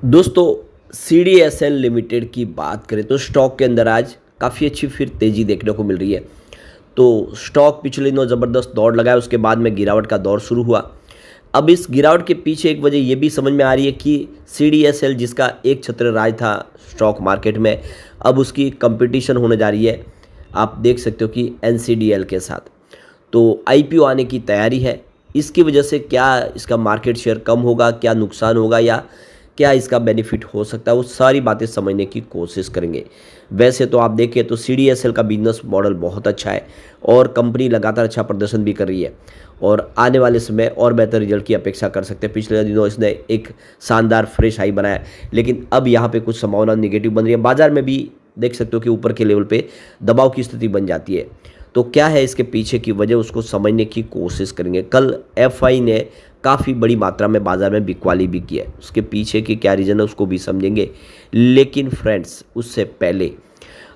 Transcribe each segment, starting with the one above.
दोस्तों, CDSL limited की बात करें तो स्टॉक के अंदर आज काफ़ी अच्छी फिर तेज़ी देखने को मिल रही है। तो स्टॉक पिछले दिनों ज़बरदस्त दौड़ लगाया, उसके बाद में गिरावट का दौर शुरू हुआ। अब इस गिरावट के पीछे एक वजह ये भी समझ में आ रही है कि CDSL जिसका एक छत्र राज था स्टॉक मार्केट में, अब उसकी कंपटीशन होने जा रही है। आप देख सकते हो कि NCDL के साथ तो IPO आने की तैयारी है। इसकी वजह से क्या इसका मार्केट शेयर कम होगा, क्या नुकसान होगा या क्या इसका बेनिफिट हो सकता है, वो सारी बातें समझने की कोशिश करेंगे। वैसे तो आप देखें तो CDSL का बिजनेस मॉडल बहुत अच्छा है और कंपनी लगातार अच्छा प्रदर्शन भी कर रही है और आने वाले समय और बेहतर रिजल्ट की अपेक्षा कर सकते हैं। पिछले दिनों इसने एक शानदार फ्रेश हाई बनाया, लेकिन अब यहाँ पे कुछ संभावना नेगेटिव बन रही है। बाजार में भी देख सकते हो कि ऊपर के लेवल पे दबाव की स्थिति बन जाती है। तो क्या है इसके पीछे की वजह, उसको समझने की कोशिश करेंगे। कल FI ने काफ़ी बड़ी मात्रा में बाजार में बिकवाली भी की है, उसके पीछे की क्या रीज़न है उसको भी समझेंगे। लेकिन फ्रेंड्स, उससे पहले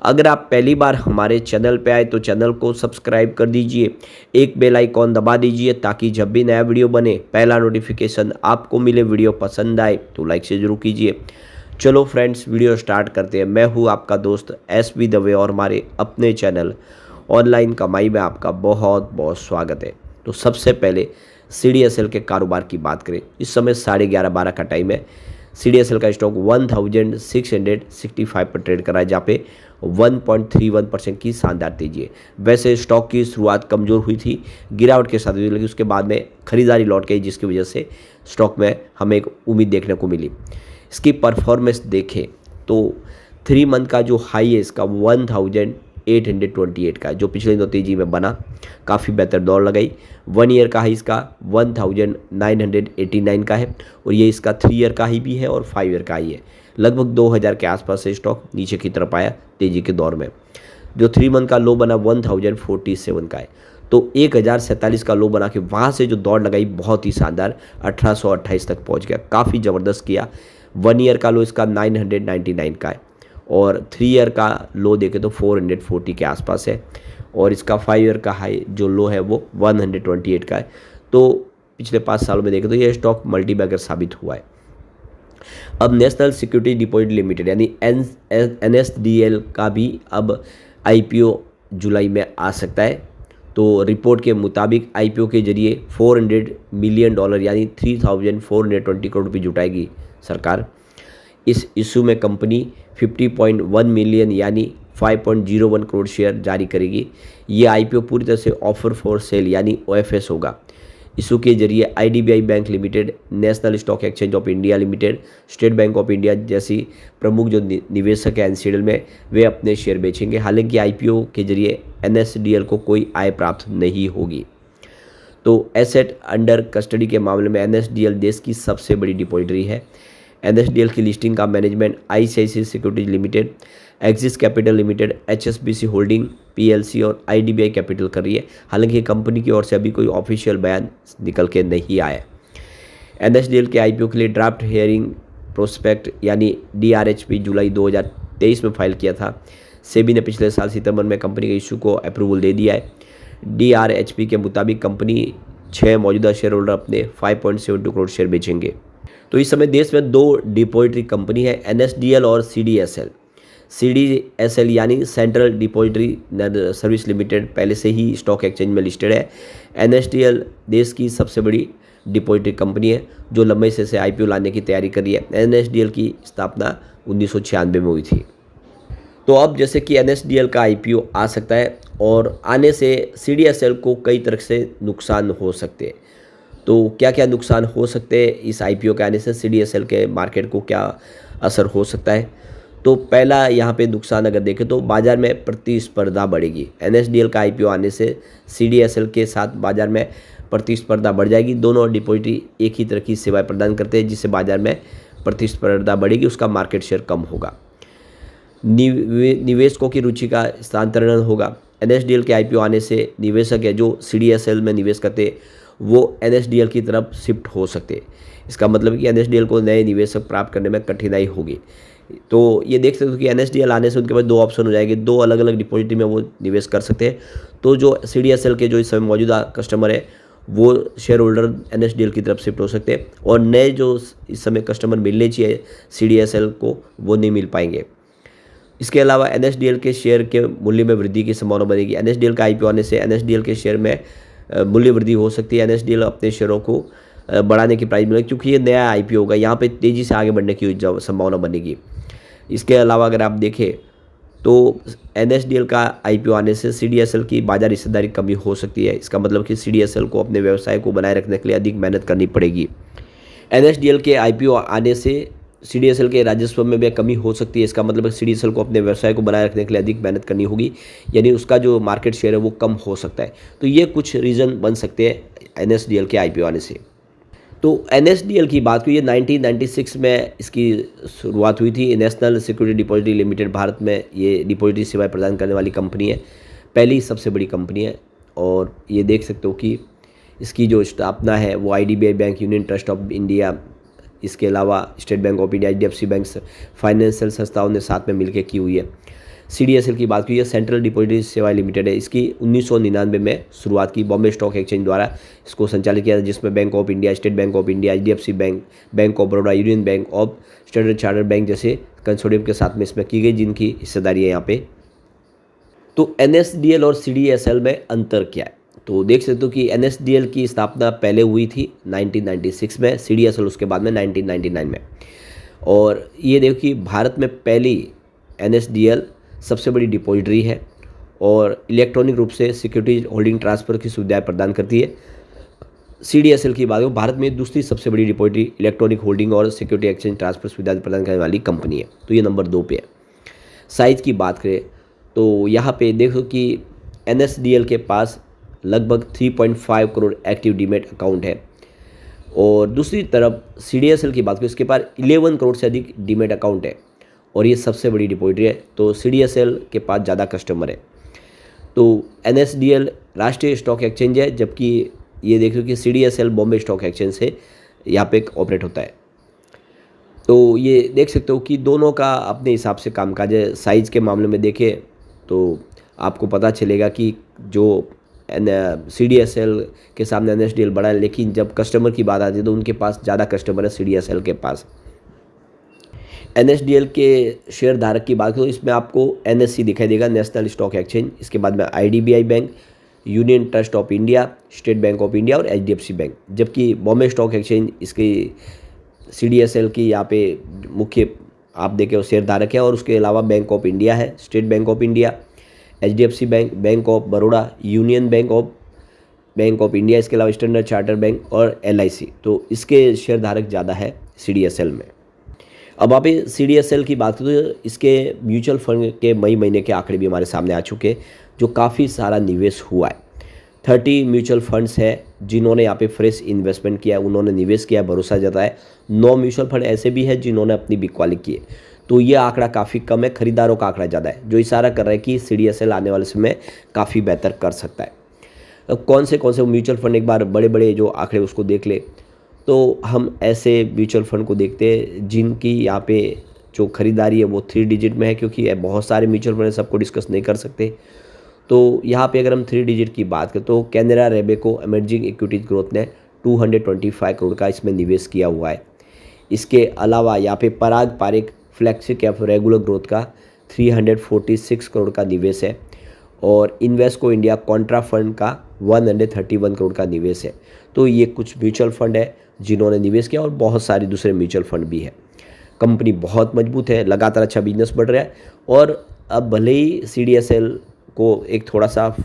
अगर आप पहली बार हमारे चैनल पे आए तो चैनल को सब्सक्राइब कर दीजिए, एक बेल आइकॉन दबा दीजिए ताकि जब भी नया वीडियो बने पहला नोटिफिकेशन आपको मिले। वीडियो पसंद आए तो लाइक से जरूर कीजिए। चलो फ्रेंड्स, वीडियो स्टार्ट करते हैं। मैं हूँ आपका दोस्त SB दवे और हमारे अपने चैनल ऑनलाइन कमाई में आपका बहुत बहुत स्वागत है। तो सबसे पहले CDSL के कारोबार की बात करें, इस समय 11:30-12 का टाइम है। CDSL का स्टॉक 1665 पर ट्रेड कर रहा है, जहाँ पे 1.31% की शानदार तेजी है। वैसे स्टॉक की शुरुआत कमज़ोर हुई थी, गिरावट के साथ हुई, लेकिन उसके बाद में खरीदारी लौट गई, जिसकी वजह से स्टॉक में हमें एक उम्मीद देखने को मिली। इसकी परफॉर्मेंस देखें तो 3 मंथ का जो हाई है इसका 1828 का है, जो पिछले दिनों तेजी में बना, काफ़ी बेहतर दौड़ लगाई। 1 ईयर का हाई इसका 1989 का है और ये इसका 3 ईयर का हाई भी है और 5 ईयर का हाई है। लगभग 2000 के आसपास से स्टॉक नीचे की तरफ आया तेजी के दौर में। जो 3 मंथ का लो बना 1047 का है, तो 1047 का लो बना के वहाँ से जो दौड़ लगाई बहुत ही शानदार 1828 तक पहुँच गया, काफ़ी ज़बरदस्त किया। 1 ईयर का लो इसका 999 का है और 3 ईयर का लो देखें तो 440 के आसपास है और इसका 5 ईयर का हाई जो लो है वो 128 का है। तो पिछले 5 सालों में देखें तो ये स्टॉक मल्टीबैगर साबित हुआ है। अब नेशनल सिक्योरिटी डिपॉजिट लिमिटेड यानी NSDL का भी अब IPO जुलाई में आ सकता है। तो रिपोर्ट के मुताबिक IPO के जरिए $400 मिलियन यानी 3420 करोड़ रुपये जुटाएगी सरकार। इस इशू में कंपनी 50.1 मिलियन यानी 5.01 करोड़ शेयर जारी करेगी। ये IPO पूरी तरह से ऑफर फॉर सेल यानी OFS होगा। इशू के जरिए IDBI bank limited, national stock exchange of India limited, state bank of India जैसी प्रमुख जो निवेशक हैं NSDL में, वे अपने शेयर बेचेंगे। हालांकि IPO के जरिए NSDL को कोई आय प्राप्त नहीं होगी। तो एसेट अंडर कस्टडी के मामले में NSDL देश की सबसे बड़ी डिपॉजिटरी है। NSDL की लिस्टिंग का management ICICI securities limited, axis capital limited, HSBC holding PLC और IDBI कैपिटल कर रही है। हालांकि कंपनी की ओर से अभी कोई ऑफिशियल बयान निकल के नहीं आया। NSDL के IPO के लिए ड्राफ्ट हेयरिंग प्रोस्पेक्ट यानी DRHP जुलाई 2023 में फाइल किया था। सेबी ने पिछले साल सितंबर में कंपनी के इशू को अप्रूवल दे दिया है। DRHP के मुताबिक कंपनी 6 मौजूदा शेयर होल्डर अपने 5.72 करोड़ शेयर बेचेंगे। तो इस समय देश में 2 डिपॉजिटरी कंपनी है, NSDL और CDSL। CDSL यानी सेंट्रल डिपॉजिटरी सर्विस लिमिटेड पहले से ही स्टॉक एक्सचेंज में लिस्टेड है। NSDL देश की सबसे बड़ी डिपॉजिटरी कंपनी है जो लंबे से IPO लाने की तैयारी कर रही है। NSDL की स्थापना 1996 में हुई थी। तो अब जैसे कि NSDL का IPO आ सकता है और आने से CDSL को कई तरह से नुकसान हो सकते हैं। तो क्या क्या नुकसान हो सकते हैं इस IPO के आने से, CDSL के मार्केट को क्या असर हो सकता है? तो पहला यहाँ पे नुकसान अगर देखें तो बाज़ार में प्रतिस्पर्धा बढ़ेगी। NSDL का IPO आने से CDSL के साथ बाज़ार में प्रतिस्पर्धा बढ़ जाएगी। दोनों डिपॉजिटरी एक ही तरह की सेवाएं प्रदान करते हैं, जिससे बाज़ार में प्रतिस्पर्धा बढ़ेगी, उसका मार्केट शेयर कम होगा। निवेशकों की रुचि का स्थानांतरण होगा। NSDL के IPO आने से निवेशक है जो CDSL में निवेश करते वो NSDL की तरफ शिफ्ट हो सकते। इसका मतलब कि NSDL को नए निवेशक प्राप्त करने में कठिनाई होगी। तो ये देख सकते हो कि NSDL आने से उनके पास 2 ऑप्शन हो जाएंगे, 2 अलग अलग डिपॉजिटरी में वो निवेश कर सकते हैं। तो जो CDSL के जो इस समय मौजूदा कस्टमर है वो शेयर होल्डर एनएसडीएल की तरफ शिफ्ट हो सकते हैं, और नए जो इस समय कस्टमर मिलने चाहिए सीडीएसएल को, वो नहीं मिल पाएंगे। इसके अलावा एनएसडीएल के शेयर के मूल्य में वृद्धि की संभावना बनेगी। एनएसडीएल का आईपीओ आने से एनएसडीएल के शेयर में मूल्य वृद्धि हो सकती है। एनएसडीएल अपने शेयरों को बढ़ाने की प्राइस मिलेगी, क्योंकि ये नया आईपीओ होगा, यहाँ पे तेज़ी से आगे बढ़ने की संभावना बनेगी। इसके अलावा अगर आप देखें तो एनएसडीएल का आईपीओ आने से सीडीएसएल की बाजार हिस्सेदारी कमी हो सकती है। इसका मतलब कि सीडीएसएल को अपने व्यवसाय को बनाए रखने के लिए अधिक मेहनत करनी पड़ेगी। एनएसडीएल के आईपीओ आने से सीडीएसएल के राजस्व में भी कमी हो सकती है। इसका मतलब है सीडीएसएल को अपने व्यवसाय को बनाए रखने के लिए अधिक मेहनत करनी होगी, यानी उसका जो मार्केट शेयर है वो कम हो सकता है। तो ये कुछ रीज़न बन सकते हैं एनएसडीएल के आईपीओ आने से। तो एनएसडीएल की बात की, ये 1996 में इसकी शुरुआत हुई थी। National security depository limited Bharat में ये डिपॉजिटरी सेवाएं प्रदान करने वाली कंपनी है, पहली सबसे बड़ी कंपनी है। और ये देख सकते हो कि इसकी जो स्थापना है वो IDBI bank, union trust of India, इसके अलावा state bank of India, HDFC bank, financial संस्थाओं ने साथ में मिलकर की हुई है। सीडीएसएल की बात की, ये सेंट्रल डिपॉजिटरी सेवाएं लिमिटेड है। इसकी 1999 में शुरुआत की बॉम्बे स्टॉक एक्सचेंज द्वारा इसको संचालित किया, जिसमें bank of India, state bank of India, HDFC bank, bank of Baroda, union bank of standard chartered bank जैसे कंसोर्टियम के साथ में इसमें की गई, जिनकी हिस्सेदारी है यहाँ पे। तो एनएसडीएल और सीडीएसएल में अंतर क्या है? तो देख सकते हो कि एनएसडीएल की स्थापना पहले हुई थी 1996 में, सीडीएसएल उसके बाद में 1999 में। और ये देखो कि भारत में पहली एनएसडीएल सबसे बड़ी डिपॉजिटरी है और इलेक्ट्रॉनिक रूप से सिक्योरिटी होल्डिंग ट्रांसफ़र की सुविधाएं प्रदान करती है। सीडीएसएल की बात हो, भारत में दूसरी सबसे बड़ी डिपॉजिटरी, इलेक्ट्रॉनिक होल्डिंग और सिक्योरिटी एक्सचेंज ट्रांसफ़र सुविधा प्रदान करने वाली कंपनी है। तो ये नंबर 2 पे है। साइज़ की बात करें तो यहाँ पे देखो कि एनएसडीएल के पास लगभग 3.5 करोड़ एक्टिव डीमैट अकाउंट है, और दूसरी तरफ सीडीएसएल की बात करें, इसके पास 11 करोड़ से अधिक डीमैट अकाउंट है और ये सबसे बड़ी डिपॉजिटरी है। तो सीडीएसएल के पास ज़्यादा कस्टमर है। तो एनएसडीएल राष्ट्रीय स्टॉक एक्सचेंज है, जबकि ये देखो कि सीडीएसएल बॉम्बे स्टॉक एक्सचेंज से यहाँ पे ऑपरेट होता है। तो ये देख सकते हो कि दोनों का अपने हिसाब से कामकाज है। साइज़ के मामले में देखें तो आपको पता चलेगा कि जो सीडीएसएल के सामने एनएसडीएल बड़ा है, लेकिन जब कस्टमर की बात आती है तो उनके पास ज़्यादा कस्टमर है सीडीएसएल के पास। एनएसडीएल के शेयर धारक की बात करो, इसमें आपको एनएससी दिखाई देगा, नेशनल स्टॉक एक्सचेंज। इसके बाद में IDBI bank, union trust of India, state bank of India और एचडीएफसी बैंक। जबकि बॉम्बे स्टॉक एक्सचेंज इसकी सीडीएसएल की यहाँ पे मुख्य आप देखें शेयर धारक है, और उसके अलावा बैंक ऑफ इंडिया है, state bank of India, HDFC bank, bank of Baroda, union bank of India, इसके अलावा स्टैंडर्ड चार्टर बैंक और एलआईसी। तो इसके शेयर धारक ज़्यादा है सीडीएसएल में। अब आप सीडीएसएल की बात करें तो इसके म्यूचुअल फंड के मई महीने के आंकड़े भी हमारे सामने आ चुके हैं, जो काफ़ी सारा निवेश हुआ है। 30 म्यूचुअल फंड्स है जिन्होंने यहाँ पे फ्रेश इन्वेस्टमेंट किया है, उन्होंने निवेश किया, भरोसा जताया। 9 म्यूचुअल फंड ऐसे भी हैं जिन्होंने अपनी बिकवाली की है। तो ये आंकड़ा काफ़ी कम है, खरीदारों का आंकड़ा ज़्यादा है, जो इशारा कर रहा है कि सीडीएसएल आने वाले समय काफ़ी बेहतर कर सकता है। अब कौन से म्यूचुअल फंड, एक बार बड़े बड़े जो आंकड़े उसको देख ले तो हम ऐसे म्यूचुअल फंड को देखते हैं जिनकी यहाँ पे जो खरीदारी है वो 3 डिजिट में है, क्योंकि बहुत सारे म्यूचुअल फंड सबको डिस्कस नहीं कर सकते। तो यहाँ पे अगर हम 3 डिजिट की बात करें तो कैनरा रेबेको इमर्जिंग इक्विटीज ग्रोथ ने 225 करोड़ का इसमें निवेश किया हुआ है। इसके अलावा यहाँ पे Parag Parikh flexi cap regular growth का 346 करोड़ का निवेश है, और इन्वेस्को इंडिया कॉन्ट्रा फंड का 131 करोड़ का निवेश है। तो ये कुछ म्यूचुअल फंड है जिन्होंने निवेश किया, और बहुत सारे दूसरे म्यूचुअल फंड भी है। कंपनी बहुत मजबूत है, लगातार अच्छा बिजनेस बढ़ रहा है। और अब भले ही सीडीएसएल को एक थोड़ा सा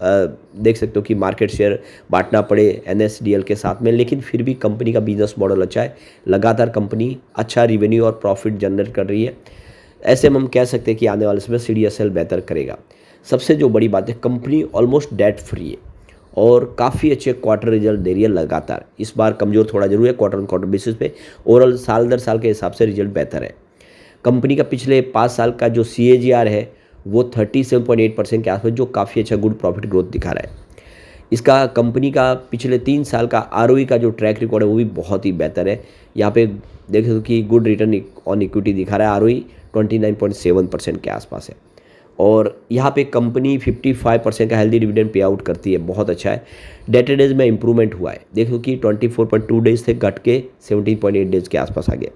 देख सकते हो कि मार्केट शेयर बांटना पड़े एनएसडीएल के साथ में, लेकिन फिर भी कंपनी का बिजनेस मॉडल अच्छा है। लगातार कंपनी अच्छा रिवेन्यू और प्रॉफिट जनरेट कर रही है। ऐसे में हम कह सकते हैं कि आने वाले समय सीडीएसएल बेहतर करेगा। सबसे जो बड़ी बात है, कंपनी ऑलमोस्ट डेट फ्री है और काफ़ी अच्छे क्वार्टर रिजल्ट दे रही है लगातार। इस बार कमज़ोर थोड़ा जरूर है क्वार्टर ऑन क्वार्टर बेसिस पे, ओवरऑल साल दर साल के हिसाब से रिजल्ट बेहतर है। कंपनी का पिछले 5 साल का जो CAGR है वो 37.8% के आसपास, जो काफ़ी अच्छा गुड प्रॉफिट ग्रोथ दिखा रहा है। इसका कंपनी का पिछले 3 साल का ROE का जो ट्रैक रिकॉर्ड है वो भी बहुत ही बेहतर है। यहाँ पे देख सकते हो कि गुड रिटर्न ऑन इक्विटी दिखा रहा है, ROE 29.7% के आसपास है। और यहाँ पे कंपनी 55% का हेल्दी डिविडेंड पे आउट करती है, बहुत अच्छा है। डेटर डेज में इंप्रूवमेंट हुआ है, देखो कि 24.2 डेज थे, घट के 17.8 डेज के आसपास आ गए।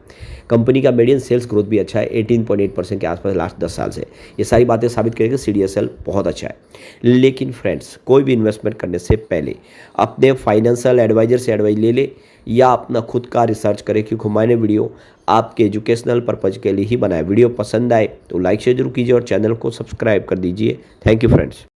कंपनी का मीडियन सेल्स ग्रोथ भी अच्छा है, 18.8% के आसपास लास्ट 10 साल से। ये सारी बातें साबित करेंगे CDSL बहुत अच्छा है। लेकिन फ्रेंड्स, कोई भी इन्वेस्टमेंट करने से पहले अपने फाइनेंशियल एडवाइजर से एडवाइस ले ले या अपना खुद का रिसर्च करें, क्योंकि मैंने वीडियो आपके एजुकेशनल पर्पज़ के लिए ही बनाया। वीडियो पसंद आए तो लाइक शेयर जरूर कीजिए और चैनल को सब्सक्राइब कर दीजिए। Thank you friends.